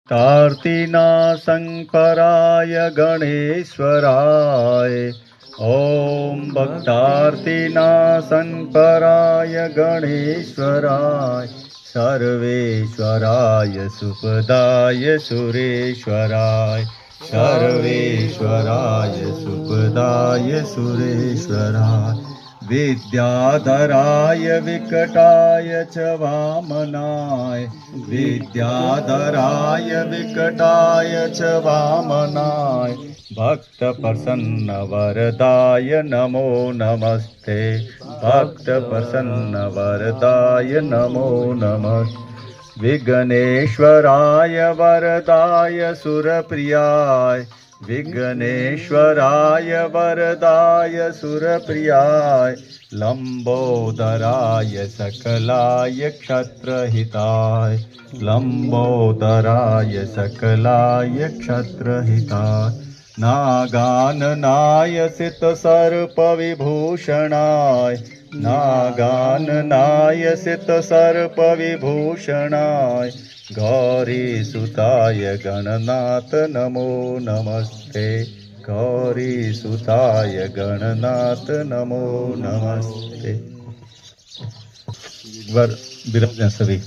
भक्तार्तिनाशंकराय गणेश्वराय। ॐ भक्तार्तिनाशंकराय गणेश्वराय। सर्वेश्वराय सुखदाय सुरेश्वराय। सर्वेश्वराय सुखदाय सुरेश्वराय। विद्याधराय विकटाय च वामनाय। विद्याधराय विकटाय च वामनाय। भक्तप्रसन्न वरदाय नमो नमस्ते। भक्तप्रसन्न वरदाय नमो नमस्ते। विघ्नेश्वराय वरदाय सुरप्रियाय। विघ्नेश्वराय वरदाय सुरप्रियाय। लंबोदराय सकलाय क्षत्रहिताय। लंबोदराय सकलाय क्षत्रहिताय। नागाननाय सितसर्पविभूषणाय। नागाननाय सितसर्पविभूषणाय। गौरीसुताय गणनाथ नमो नमस्ते। गौरीसुताय गणनाथ नमो नमस्ते। वर विराजन सभी।